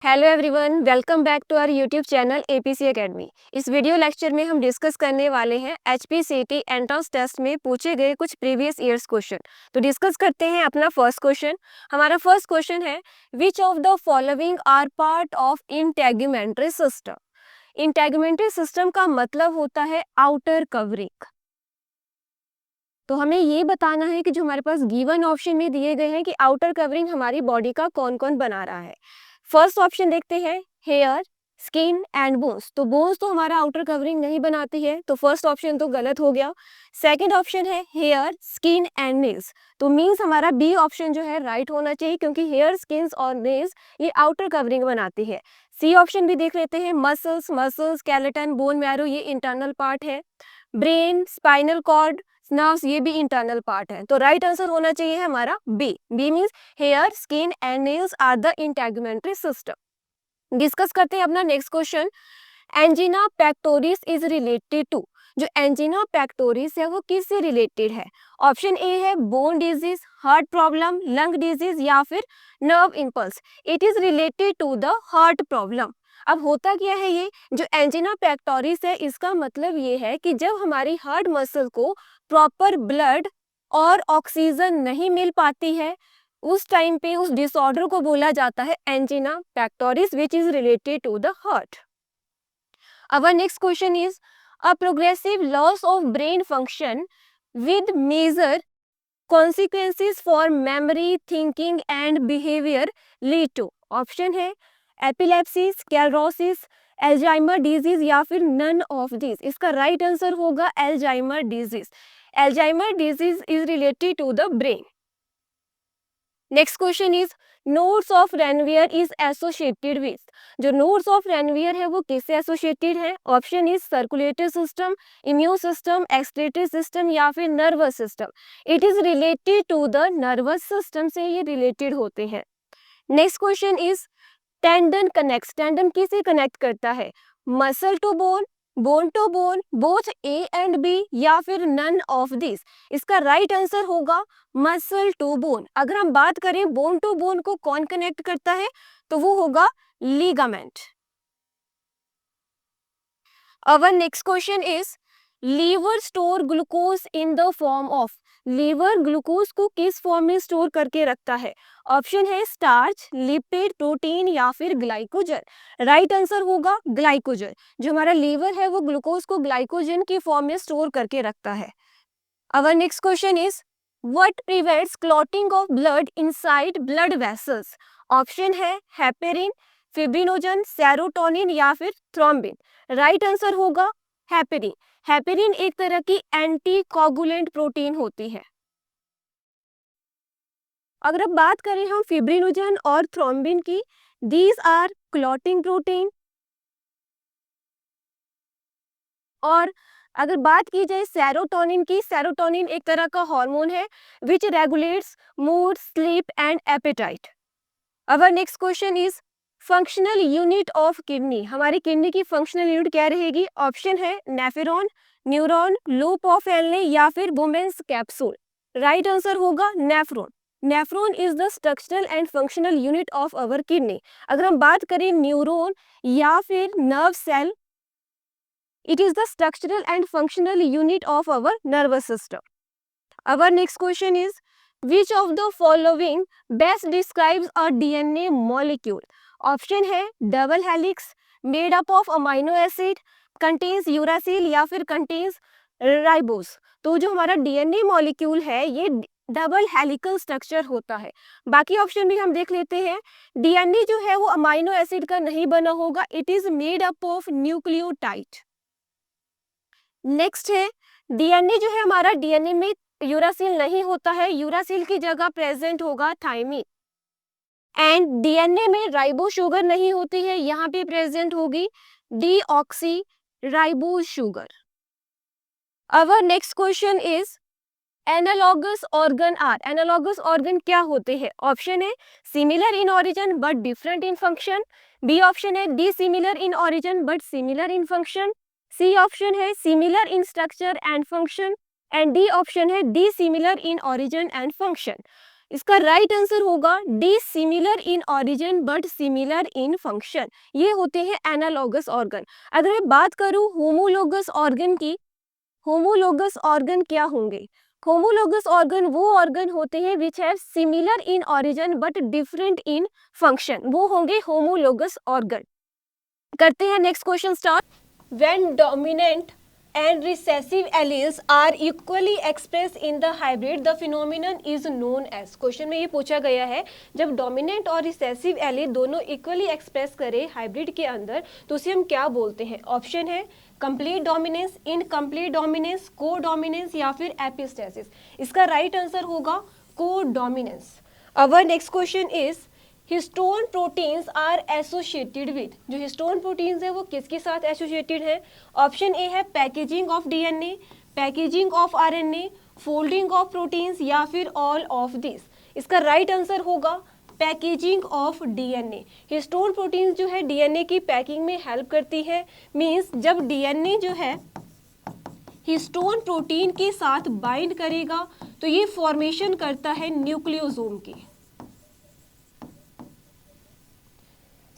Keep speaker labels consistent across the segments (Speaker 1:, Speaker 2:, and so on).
Speaker 1: Hello everyone, welcome back to our YouTube channel APC academy. इस video lecture में हम discuss करने वाले हैं एचपीसीटी एंट्रेंस टेस्ट में पूछे गए कुछ प्रीवियस ईयर्स क्वेश्चन। तो डिस्कस करते हैं अपना फर्स्ट क्वेश्चन। हमारा फर्स्ट क्वेश्चन है, which of the following are part of integumentary system. Integumentary system का मतलब होता है आउटर कवरिंग। तो हमें ये बताना है कि जो हमारे पास गिवन ऑप्शन में दिए गए हैं कि आउटर कवरिंग हमारी बॉडी का कौन कौन बना रहा है। फर्स्ट ऑप्शन देखते हैं, हेयर, स्किन एंड बोन्स। तो बोन्स तो हमारा आउटर कवरिंग नहीं बनाती है, तो फर्स्ट ऑप्शन तो गलत हो गया। सेकंड ऑप्शन है हेयर, स्किन एंड नेल्स। तो मीन्स हमारा बी ऑप्शन जो है राइट होना चाहिए, क्योंकि हेयर, स्किन और नेल्स ये आउटर कवरिंग बनाती है। सी ऑप्शन भी देख लेते हैं, मसल्स, स्केलेटन, बोन मैरो ये इंटरनल पार्ट है। ब्रेन, स्पाइनल कॉर्ड, नर्व्स ये भी इंटरनल पार्ट है। तो राइट आंसर होना चाहिए हमारा B. B means hair, skin and nails are the integumentary system. Discuss करते हैं अपना next question. Angina pectoris is related to. जो एंजिना पेक्टोरिस है वो किससे रिलेटेड है? ऑप्शन ए है bone disease, heart problem, lung disease या फिर nerve impulse. It is related to the heart problem. अब होता क्या है, ये जो एंजिना पेक्टोरिस है इसका मतलब ये है कि जब हमारी हार्ट मसल को प्रॉपर ब्लड और ऑक्सीजन नहीं मिल पाती है, उस टाइम पे उस डिसऑर्डर को बोला जाता है angina pectoris, which is related to the heart. Our next question is, a progressive loss of brain function with major consequences for memory, thinking and behavior lead to। Option है epilepsy, sclerosis, Alzheimer disease या फिर none of this. इसका right answer होगा Alzheimer disease. Alzheimer disease is related to the brain. Next question is, nodes of Ranvier is associated with. जो nodes of Ranvier है वो किससे associated है? Option is circulatory system, immune system, excretory system या फिर nervous system. It is related to the nervous system से ये related होते हैं। Next question is, tendon connects. Tendon किसे कनेक्ट करता है? Muscle to bone, bone to bone, both A and B या फिर नन ऑफ दिस। इसका राइट आंसर होगा मसल टू बोन। अगर हम बात करें बोन टू बोन को कौन कनेक्ट करता है, तो वो होगा ligament. Our next question is, liver store glucose in the form of. Liver glucose को किस फॉर्म में स्टोर करके रखता है? ऑप्शन है स्टार्च, लिपिड, प्रोटीन या फिर ग्लाइकोजन। राइट आंसर होगा ग्लाइकोजन। जो हमारा लीवर है वो ग्लूकोज को ग्लाइकोजन की फॉर्म में स्टोर करके रखता है। Our next question is, what prevents clotting of blood inside blood vessels? Option है हेपेरिन, फिब्रिनोजन, सेरोटोनिन या फिर थ्रोम्बिन। राइट आंसर होगा हेपेरिन। हेपेरिन एक तरह की एंटी कोगुलेंट प्रोटीन होती है। अगर अब बात करें हम फिब्रिनोजन और थ्रोम्बिन की, दीज आर क्लॉटिंग प्रोटीन। और अगर बात की जाए सेरोटोनिन की, सेरोटोनिन एक तरह का हार्मोन है which regulates mood, sleep and appetite. Our next question is, functional unit of kidney. हमारी किडनी की फंक्शनल यूनिट क्या रहेगी? ऑप्शन है नेफ्रॉन, न्यूरॉन, लूप ऑफ एल्ने या फिर वुमेन्स कैप्सूल। राइट आंसर होगा nephron. Nephron is the structural and functional unit of our kidney. अगर हम बात करें न्यूरॉन या फिर nerve cell, it is the structural and functional unit of our nervous system. Our next question is, which of the following best describes a DNA molecule? Option है double helix, made up of amino acid, contains uracil या फिर contains ribose. तो जो हमारा DNA molecule है ये double helical structure होता है। बाकी ऑप्शन भी हम देख लेते हैं। डीएनए जो है वो अमाइनो एसिड का नहीं बना होगा, it is made up of nucleotide. Next है डीएनए जो है हमारा, डीएनए में यूरासिल नहीं होता है, यूरासिल की जगह प्रेजेंट होगा थायमिन। एंड डीएनए में राइबो शुगर नहीं होती है, यहाँ पे प्रेजेंट होगी deoxy ribo sugar. Our next question is, analogous organ are. Analogous organ क्या होते हैं? ऑप्शन है similar in origin but different in function. B option है dissimilar in origin but similar in function. C option है similar in structure and function and D option है dissimilar in origin and function. इसका right answer होगा D, similar in origin but similar in function. ये होते हैं analogous organ. अगर मैं बात करूं होमोलोगस ऑर्गन की, होमोलोगस ऑर्गन क्या होंगे? होमोलोगस ऑर्गन वो ऑर्गन होते हैं which have similar in origin but different in function, वो होंगे होमोलोगस ऑर्गन। करते हैं next question start. When dominant and recessive alleles are equally expressed in the hybrid, the phenomenon is known as। Question में ये पूछा गया है, जब डोमिनेंट और रिसेसिव एलील दोनों इक्वली एक्सप्रेस करें हाइब्रिड के अंदर तो उसे हम क्या बोलते हैं? ऑप्शन है complete dominance, incomplete dominance, codominance या फिर एपिस्टेसिस। इसका राइट आंसर होगा codominance. Our next question is histone proteins are associated with, जो हिस्टोन प्रोटीन्स है वो किसके साथ एसोसिएटेड है? ऑप्शन ए है packaging of DNA, packaging of RNA, folding of proteins या फिर ऑल ऑफ दिस। इसका राइट आंसर होगा packaging of DNA. Histone proteins जो है डीएनए की पैकिंग में हेल्प करती है। मीन्स जब डीएनए जो है हिस्टोन प्रोटीन के साथ बाइंड करेगा तो ये फॉर्मेशन करता है न्यूक्लियोसोम की।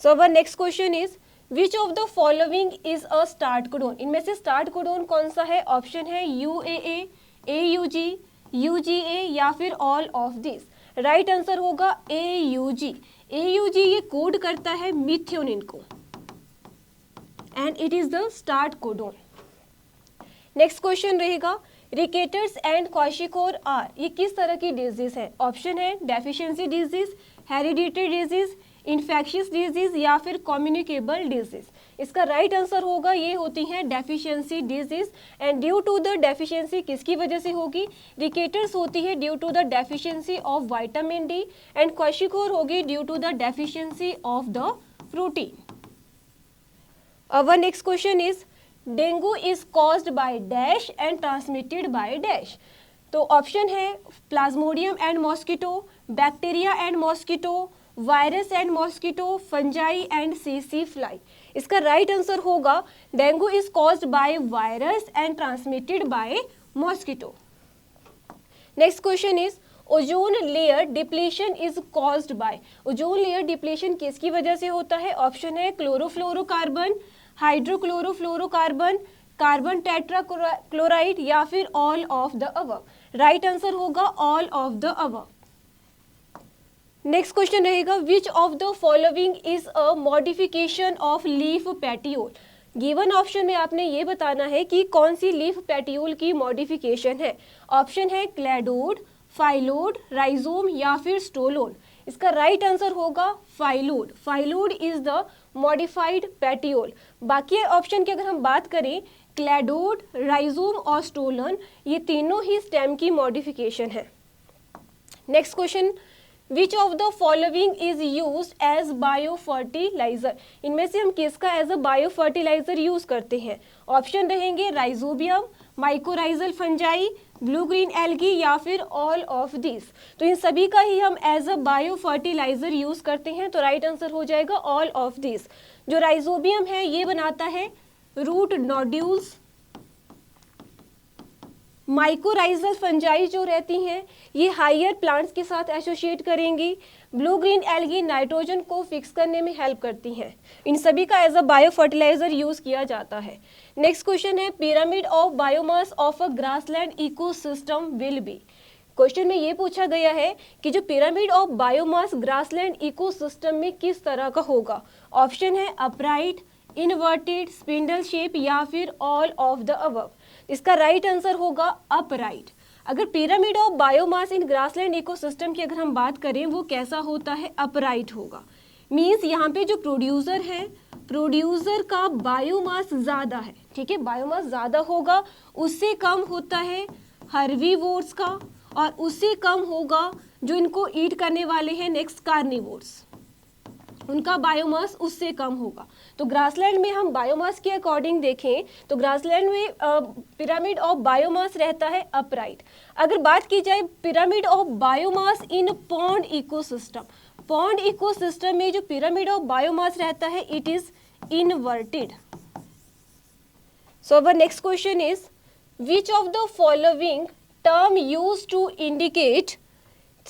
Speaker 1: So our next question is which of the following is a start codon? इनमें से स्टार्ट कोडोन कौन सा है? ऑप्शन है UAA, AUG, UGA या फिर all of this. Right answer होगा AUG। AUG ये कोड करता है मिथ्योनिन को and it is the start codon. Next question रहेगा रिकेटर्स एंड क्वाशिकोर आर, ये किस तरह की डिजीज है? ऑप्शन है deficiency disease, hereditary disease, infectious disease या फिर कम्युनिकेबल डिजीज। इसका राइट आंसर होगा ये होती हैं deficiency disease. And due to the deficiency किसकी वजह से होगी? रिकेटर्स होती है due to the deficiency of vitamin D and kwashiorkor होगी due to the deficiency of the protein. Our next question is dengue is caused by dash and transmitted by dash. तो option है plasmodium and mosquito, bacteria and mosquito, virus and mosquito, fungi and CC fly. इसका right answer होगा dengue is caused by virus and transmitted bye mosquito. Next question is ozone layer depletion is caused bye, ozone layer depletion किसकी वजह से होता है? Option है chlorofluorocarbon, hydrochlorofluorocarbon, carbon tetrachloride या फिर all of the above. Right answer होगा all of the above. Next question रहेगा which of the following is a modification of leaf petiole. Given option में आपने ये बताना है कि कौन सी लीफ पेटियोल की मॉडिफिकेशन है। ऑप्शन है क्लैडोड, फाइलोड, राइजोम या फिर स्टोलोन। इसका राइट आंसर होगा phyllode. Phyllode is the modified petiole. बाकी ऑप्शन की अगर हम बात करें क्लैडोड, राइजोम और स्टोलन, ये तीनों ही स्टेम की मॉडिफिकेशन है। Next question which of the following is use as bio fertiliser, इनमें से हम किसका as a bio fertiliser use करते हैं? ऑप्शन रहेंगे rhizobium, mycorrhizal fungi, blue green algae या फिर ऑल ऑफ दिस। तो इन सभी का ही हम as a bio fertiliser use करते हैं, तो राइट आंसर हो जाएगा ऑल ऑफ दिस। जो राइजोबियम है ये बनाता है रूट नोड्यूल्स, माइकोराइजल फंजाई जो रहती हैं ये हायर प्लांट्स के साथ एसोसिएट करेंगी, ब्लू ग्रीन एल्गी नाइट्रोजन को फिक्स करने में हेल्प करती हैं। इन सभी का as a bio fertiliser use किया जाता है। नेक्स्ट क्वेश्चन है pyramid of biomass of a grassland ecosystem will be. Question में ये पूछा गया है कि जो pyramid of biomass grassland ecosystem में किस तरह का होगा। ऑप्शन है अपराइट, इनवर्टेड, स्पिंडल शेप या फिर ऑल ऑफ द अबव। इसका राइट आंसर होगा अपराइट। अगर pyramid of biomass in grassland ecosystem की अगर हम बात करें वो कैसा होता है? अपराइट होगा। मीन्स यहाँ पे जो प्रोड्यूसर है, प्रोड्यूसर का बायोमास ज़्यादा है, ठीक है, बायोमास ज़्यादा होगा, उससे कम होता है हर्बीवोर्स का और उससे कम होगा जो इनको ईट करने वाले हैं नेक्स्ट कार्निवोर्स, उनका बायोमास उससे कम होगा। तो ग्रासलैंड में हम बायोमास के अकॉर्डिंग देखें तो ग्रासलैंड में पिरामिड ऑफ बायोमास रहता है अपराइट। अगर बात की जाए pyramid of biomass in pond ecosystem, pond ecosystem में जो पिरामिड ऑफ बायोमास रहता है it is inverted. So our next question is which of the following term used to indicate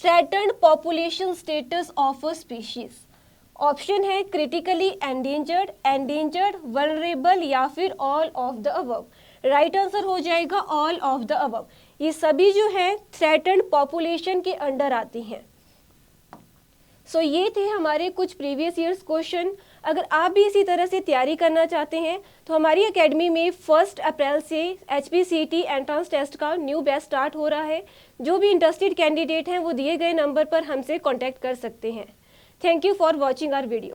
Speaker 1: threatened population status of a species. Option है critically endangered, endangered, vulnerable या फिर all of the above. Right answer हो जाएगा all of the above. ये सभी जो है threatened population के अंडर आती हैं। सो ये थे हमारे कुछ प्रीवियस ईयर्स क्वेश्चन। अगर आप भी इसी तरह से तैयारी करना चाहते हैं तो हमारी एकेडमी में 1 अप्रैल से HPCT एंट्रेंस टेस्ट का न्यू बैच स्टार्ट हो रहा है। जो भी इंटरेस्टेड कैंडिडेट हैं वो दिए गए नंबर पर हमसे कांटेक्ट कर सकते हैं। Thank you for watching our video.